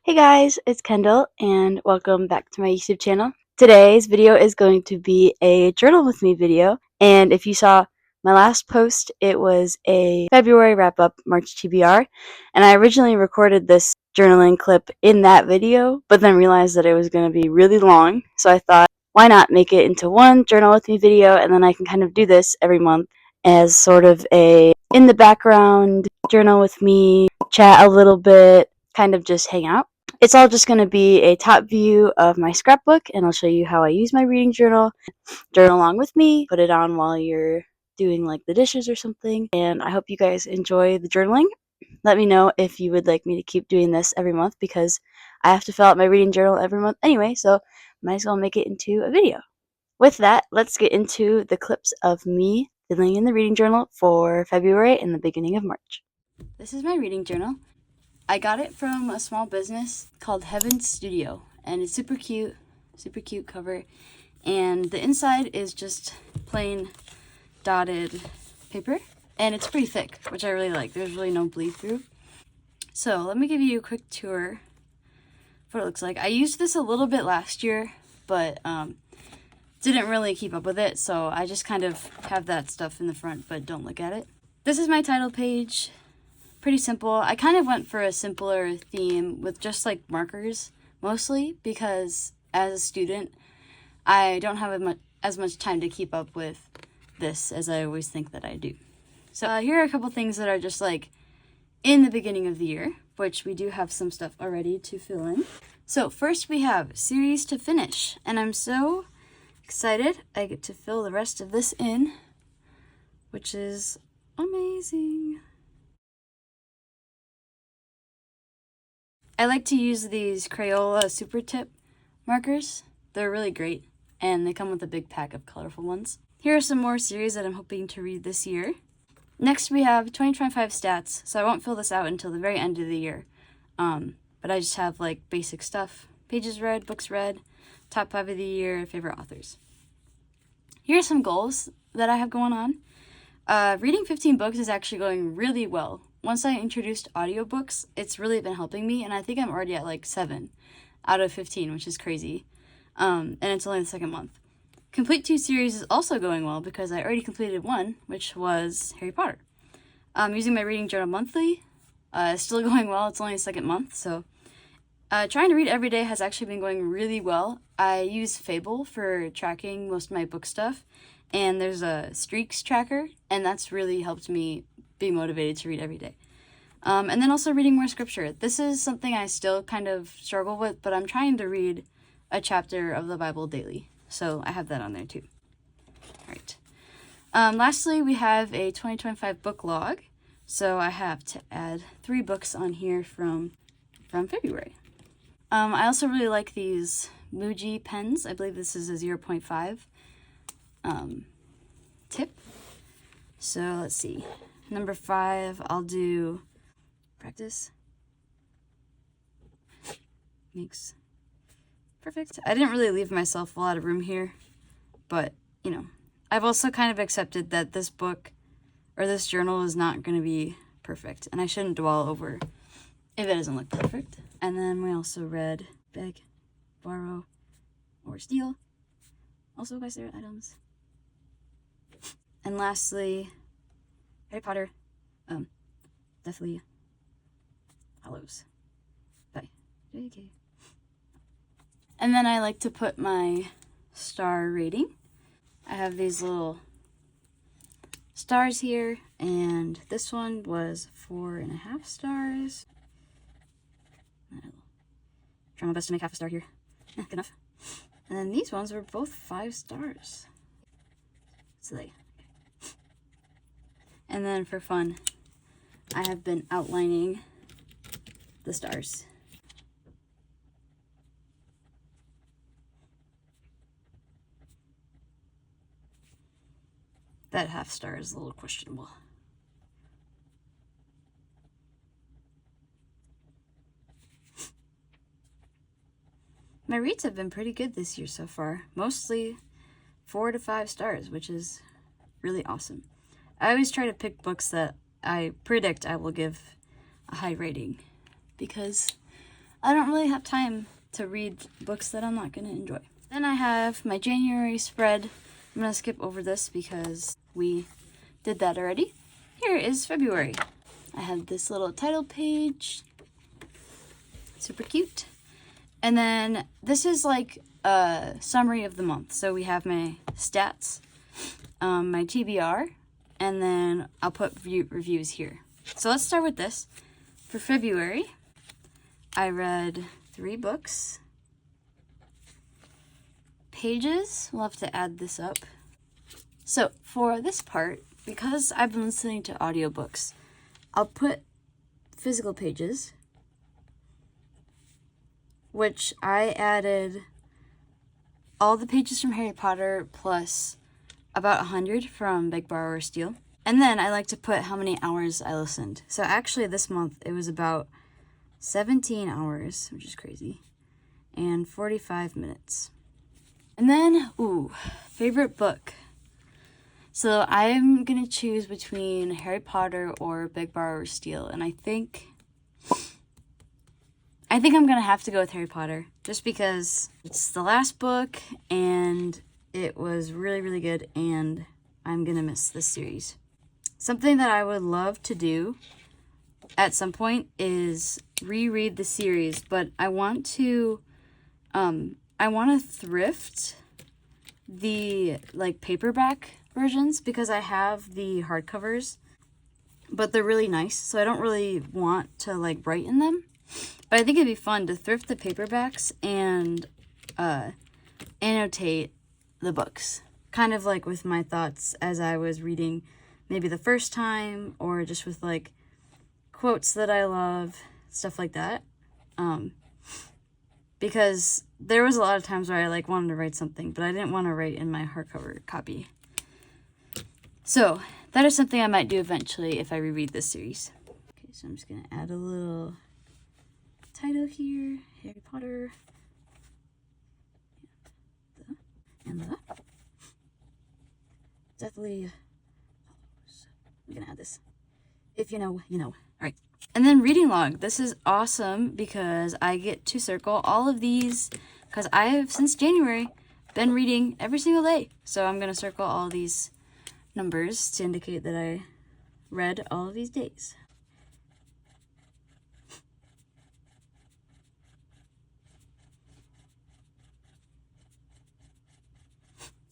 Hey guys, it's Kendall and welcome back to my YouTube channel. Today's video is going to be a journal with me video, and if you saw my last post, it was a February wrap up March TBR, and I originally recorded this journaling clip in that video, but then realized that it was going to be really long, so I thought, why not make it into one journal with me video, and then I can kind of do this every month as sort of a in the background journal with me, chat a little bit, kind of just hang out. It's all just going to be a top view of my scrapbook, and I'll show you how I use my reading journal. Journal along with me, put it on while you're doing like the dishes or something, and I hope you guys enjoy the journaling. Let me know if you would like me to keep doing this every month, because I have to fill out my reading journal every month anyway, so might as well make it into a video. With that, let's get into the clips of me filling in the reading journal for February and the beginning of March. This is my reading journal. I got it from a small business called Heaven Studio, and it's super cute cover, and the inside is just plain dotted paper, and it's pretty thick, which I really like. There's really no bleed through. So let me give you a quick tour of what it looks like. I used this a little bit last year, but didn't really keep up with it, so I just kind of have that stuff in the front but don't look at it. This is my title page. Pretty simple. I kind of went for a simpler theme with just like markers mostly, because as a student I don't have as much time to keep up with this as I always think that I do. So here are a couple things that are just like in the beginning of the year, which we do have some stuff already to fill in. So first we have series to finish, and I'm so excited I get to fill the rest of this in, which is amazing. I like to use these Crayola Super Tip markers. They're really great, and they come with a big pack of colorful ones. Here are some more series that I'm hoping to read this year. Next we have 2025 stats, so I won't fill this out until the very end of the year. But I just have like basic stuff. Pages read, books read, top 5 of the year, favorite authors. Here are some goals that I have going on. Reading 15 books is actually going really well. Once I introduced audiobooks, it's really been helping me, and I think I'm already at like 7 out of 15, which is crazy. And it's only the second month. Complete 2 series is also going well because I already completed 1, which was Harry Potter. Using my reading journal monthly, still going well. It's only the second month, so trying to read every day has actually been going really well. I use Fable for tracking most of my book stuff, and there's a streaks tracker, and that's really helped me be motivated to read every day. And then also reading more scripture. This is something I still kind of struggle with, but I'm trying to read a chapter of the Bible daily, so I have that on there too. All right. Lastly, we have a 2025 book log, so I have to add 3 books on here from February. I also really like these Muji pens. I believe this is a 0.5 tip. So let's see. Number 5, I'll do practice makes perfect. I didn't really leave myself a lot of room here, but you know, I've also kind of accepted that this book or this journal is not going to be perfect, and I shouldn't dwell over if it doesn't look perfect. And then we also read Beg, Borrow, or Steal, also by Sarah Adams. And lastly, Harry Potter, Deathly Hallows by J.K. And then I like to put my star rating. I have these little stars here, and this one was 4.5 stars. Trying my best to make half a star here. Good enough. And then these ones were both 5 stars. So they. And then for fun, I have been outlining the stars. That half star is a little questionable. My reads have been pretty good this year so far. Mostly 4 to 5 stars, which is really awesome. I always try to pick books that I predict I will give a high rating, because I don't really have time to read books that I'm not going to enjoy. Then I have my January spread. I'm going to skip over this because we did that already. Here is February. I have this little title page. Super cute. And then this is like a summary of the month. So we have my stats, my TBR, and then I'll put reviews here. So let's start with this. For February, I read 3 books. Pages, we'll have to add this up. So for this part, because I've been listening to audiobooks, I'll put physical pages, which I added all the pages from Harry Potter plus about 100 from Big Borrow or Steal. And then I like to put how many hours I listened. So actually this month it was about 17 hours, which is crazy, and 45 minutes. And then, favorite book. So I'm gonna choose between Harry Potter or Big Borrow or Steal, and I think I'm gonna have to go with Harry Potter, just because it's the last book and it was really, really good, and I'm gonna miss this series. Something that I would love to do at some point is reread the series, but I want to thrift the like paperback versions because I have the hardcovers, but they're really nice, so I don't really want to like write in them. But I think it'd be fun to thrift the paperbacks and annotate the books, kind of like with my thoughts as I was reading maybe the first time, or just with like quotes that I love, stuff like that. Because there was a lot of times where I like wanted to write something, but I didn't want to write in my hardcover copy. So that is something I might do eventually if I reread this series. Okay, so I'm just gonna add a little title here, Harry Potter, and the Deathly. I'm gonna add this. If you know, you know. All right. And then reading log. This is awesome because I get to circle all of these because I have, since January, been reading every single day. So I'm gonna circle all these numbers to indicate that I read all of these days.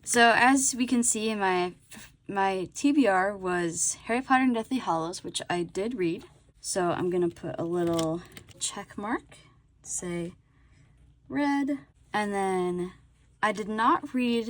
So as we can see in my TBR was Harry Potter and Deathly Hallows, which I did read. So I'm gonna put a little check mark, say read, and then I did not read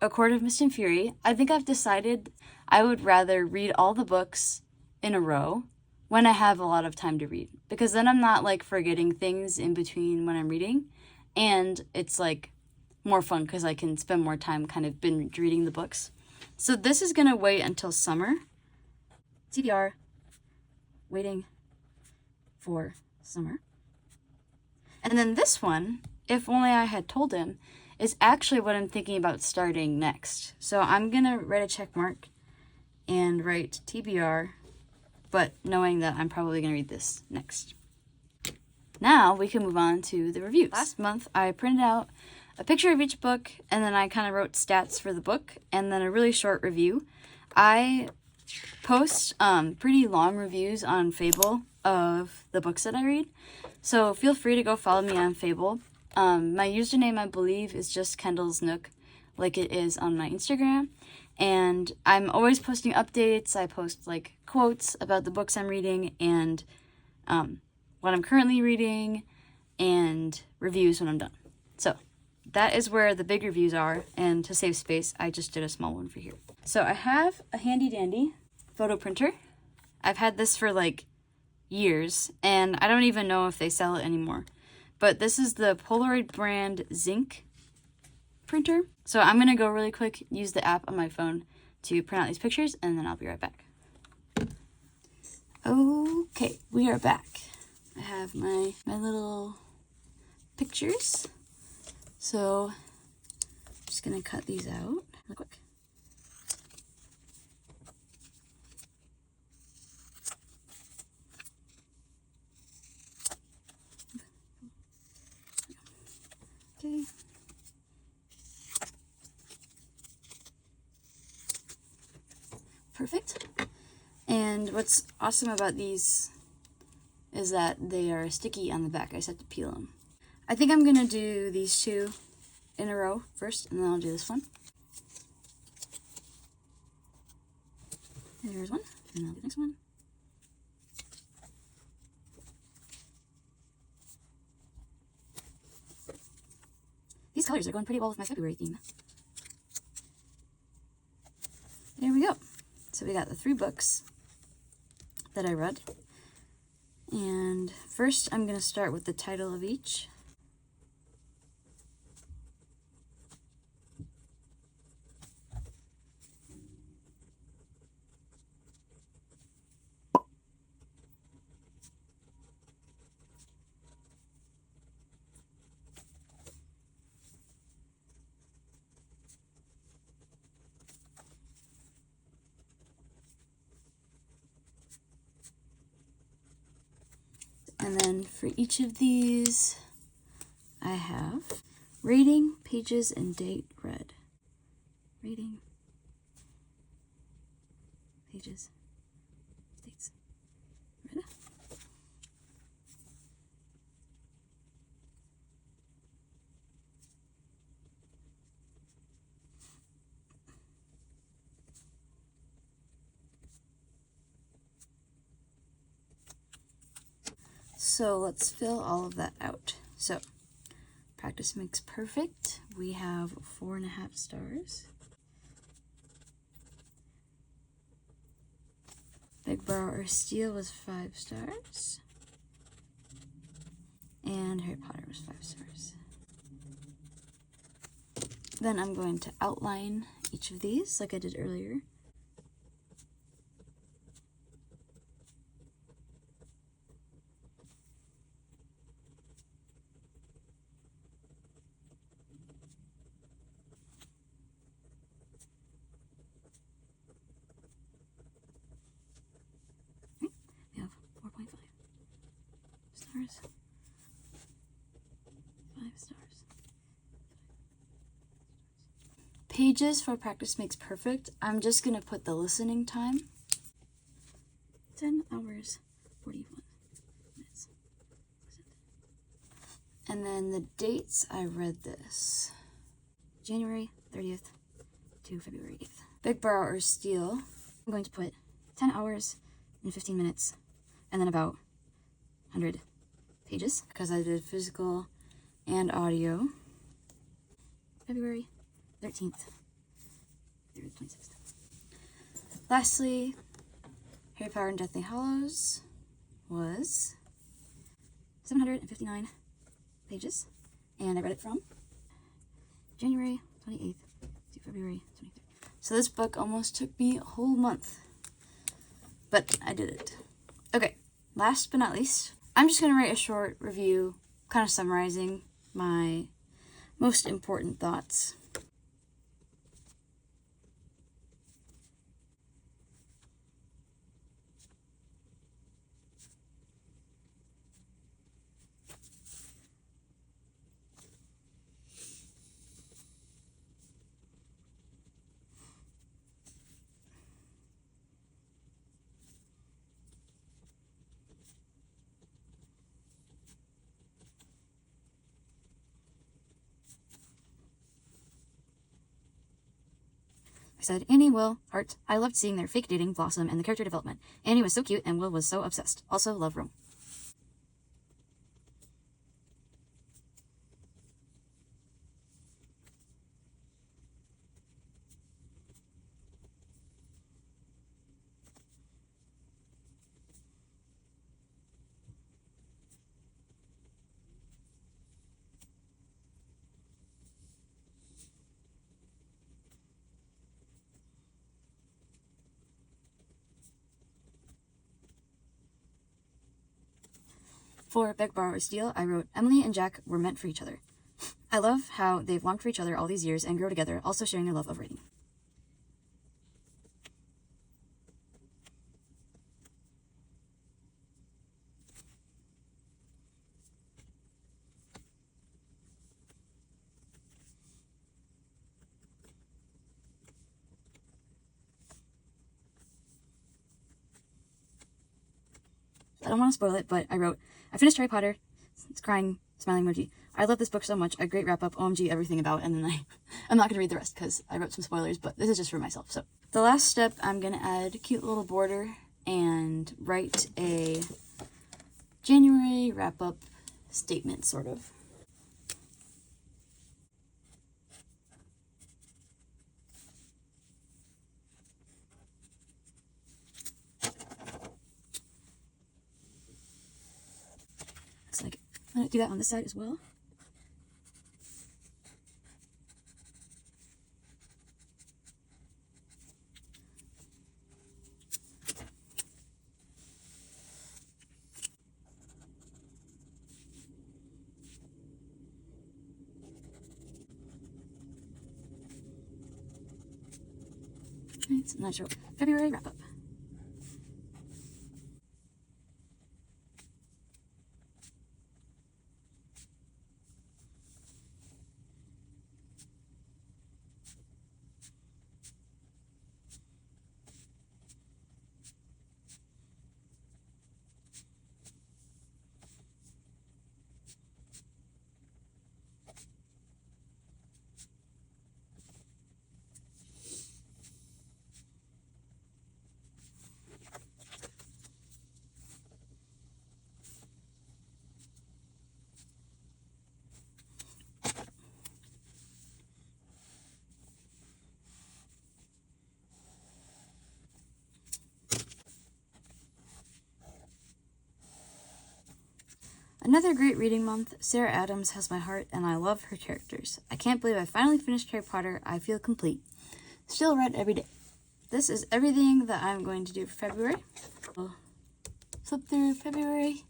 A Court of Mist and Fury. I think I've decided I would rather read all the books in a row when I have a lot of time to read, because then I'm not like forgetting things in between when I'm reading, and it's like more fun because I can spend more time kind of binge reading the books. So this is gonna wait until summer. TBR, waiting for summer. And then this one, if only I had told him, is actually what I'm thinking about starting next. So I'm gonna write a check mark and write TBR, but knowing that I'm probably gonna read this next. Now we can move on to the reviews. Last month I printed out a picture of each book, and then I kind of wrote stats for the book, and then a really short review. I post pretty long reviews on Fable of the books that I read, so feel free to go follow me on Fable. My username, I believe, is just Kendall's Nook, like it is on my Instagram, and I'm always posting updates. I post like quotes about the books I'm reading and what I'm currently reading, and reviews when I'm done. So that is where the big reviews are, and to save space, I just did a small one for here. So I have a handy dandy photo printer. I've had this for like years, and I don't even know if they sell it anymore. But this is the Polaroid brand Zinc printer. So I'm gonna go really quick, use the app on my phone to print out these pictures, and then I'll be right back. Okay, we are back. I have my little pictures. So I'm just gonna cut these out real quick. Okay. Perfect. And what's awesome about these is that they are sticky on the back. I just have to peel them. I think I'm gonna do these two in a row first, and then I'll do this one. And there's one, and I'll do the next one. These colors are going pretty well with my February theme. There we go. So we got the 3 books that I read. And first I'm going to start with the title of each. And then for each of these, I have rating, pages, and date read. Rating, pages, dates read. So let's fill all of that out. So, practice makes perfect. We have 4.5 stars. Big Borrow or Steal was 5 stars. And Harry Potter was 5 stars. Then I'm going to outline each of these like I did earlier. We have 4.5 stars. 5 stars. Pages for practice makes perfect. I'm just going to put the listening time. 10 hours, 41 minutes. And then the dates I read this. January 30th to February 8th. Big Borrow or Steal. I'm going to put 10 hours and 15 minutes. And then about 100 pages because I did physical and audio. February 13th through the 26th. Lastly, Harry Potter and Deathly Hallows was 759 pages, and I read it from January 28th to February 23rd. So this book almost took me a whole month, but I did it. Okay, last but not least, I'm just going to write a short review, kind of summarizing my most important thoughts. I said, Annie, Will, Heart. I loved seeing their fake dating blossom and the character development. Annie was so cute and Will was so obsessed. Also, love Rome. For Beg, Borrow, or Steal, I wrote, Emily and Jack were meant for each other. I love how they've longed for each other all these years and grow together, also sharing their love of writing. I don't want to spoil it, but I finished Harry Potter. It's crying, smiling emoji. I love this book so much. A great wrap up. OMG, everything about. And then I'm not going to read the rest because I wrote some spoilers, but this is just for myself. So the last step, I'm going to add a cute little border and write a January wrap up statement, sort of. Looks like I'm going to do that on this side as well. It's a nice little February wrap up. Another great reading month. Sarah Adams has my heart and I love her characters. I can't believe I finally finished Harry Potter. I feel complete. Still read every day. This is everything that I'm going to do for February. I'll flip through February.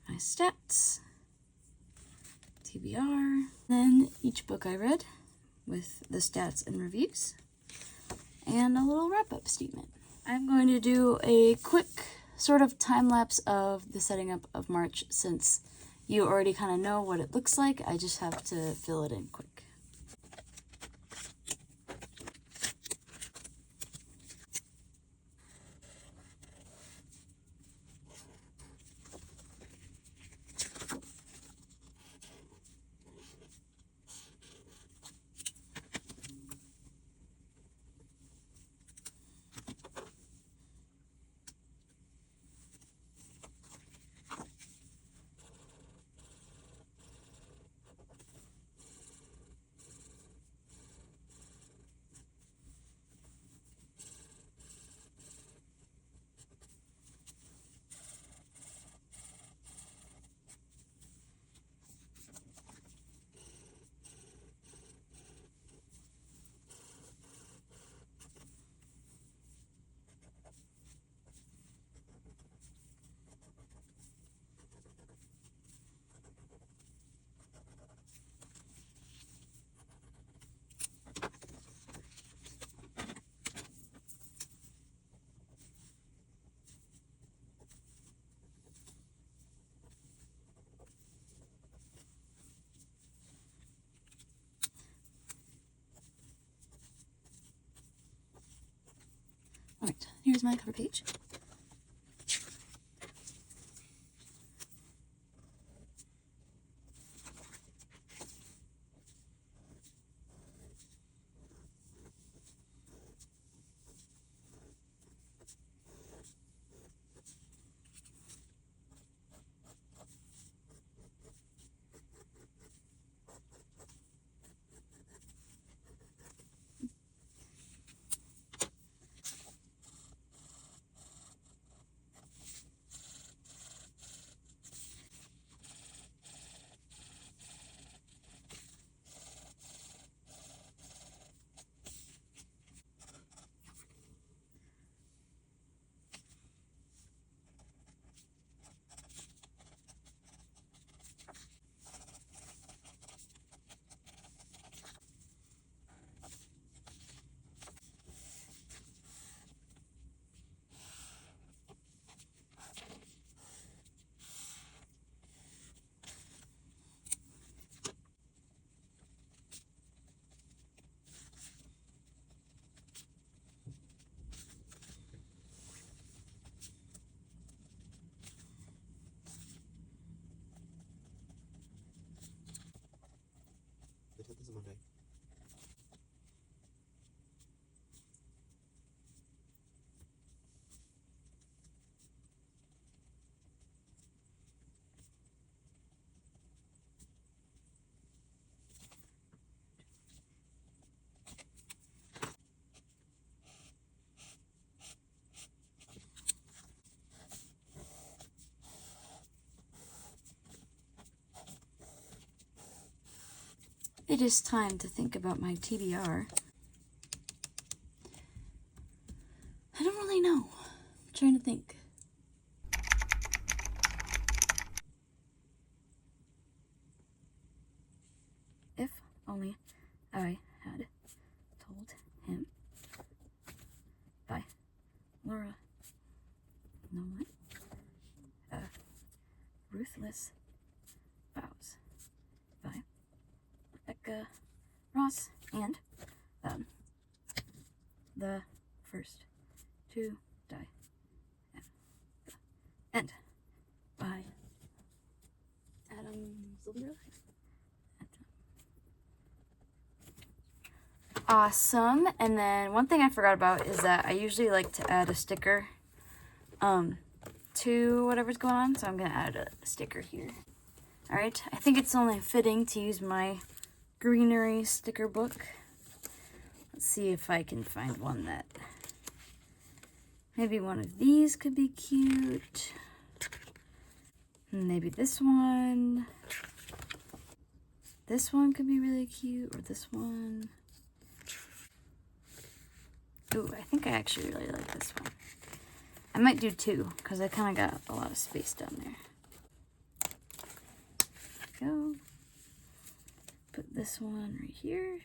My stats. TBR. Then each book I read with the stats and reviews. And a little wrap-up statement. I'm going to do a quick sort of time lapse of the setting up of March, since you already kind of know what it looks like. I just have to fill it in quick. Alright, here's my cover page. it is time to think about my TBR. I don't really know. I'm trying to think. If only I had told him by Laura Nolan. Ruthless Vows by Rebecca Ross, and The First to Die at the End by Adam Zilber. Awesome. And then one thing I forgot about is that I usually like to add a sticker to whatever's going on, so I'm going to add a sticker here. Alright, I think it's only fitting to use my greenery sticker book. Let's see if I can find one that... Maybe one of these could be cute. Maybe this one. This one could be really cute, or this one. Ooh, I think I actually really like this one. I might do two, because I kind of got a lot of space down there. Go. Put this one right here.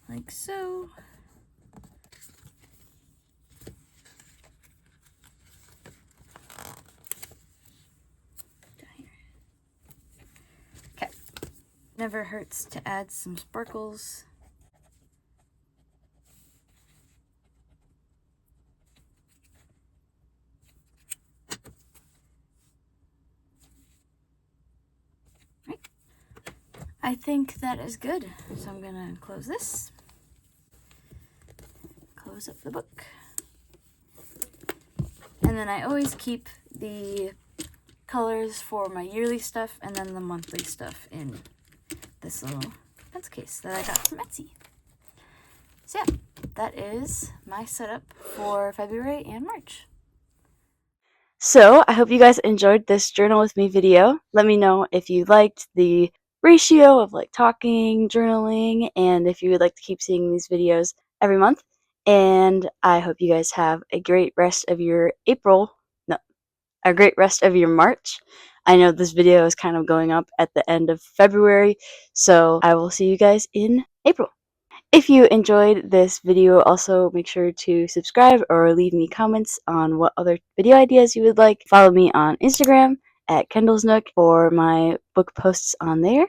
Like so. Down here. Okay. Never hurts to add some sparkles. I think that is good. So I'm gonna close this. Close up the book. And then I always keep the colors for my yearly stuff and then the monthly stuff in this little pencil case that I got from Etsy. So yeah, that is my setup for February and March. So I hope you guys enjoyed this journal with me video. Let me know if you liked the ratio of like talking, journaling, and if you would like to keep seeing these videos every month. And I hope you guys have a great rest of your a great rest of your March. I know this video is kind of going up at the end of February, so I will see you guys in April. If you enjoyed this video, also make sure to subscribe or leave me comments on what other video ideas you would like. Follow me on Instagram at Kendall's Nook for my book posts on there.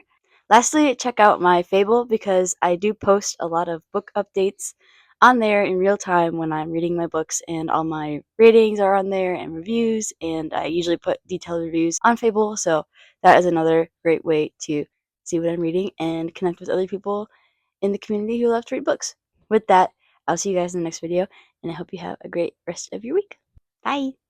Lastly, check out my Fable because I do post a lot of book updates on there in real time when I'm reading my books, and all my ratings are on there and reviews, and I usually put detailed reviews on Fable, so that is another great way to see what I'm reading and connect with other people in the community who love to read books. With that, I'll see you guys in the next video, and I hope you have a great rest of your week. Bye!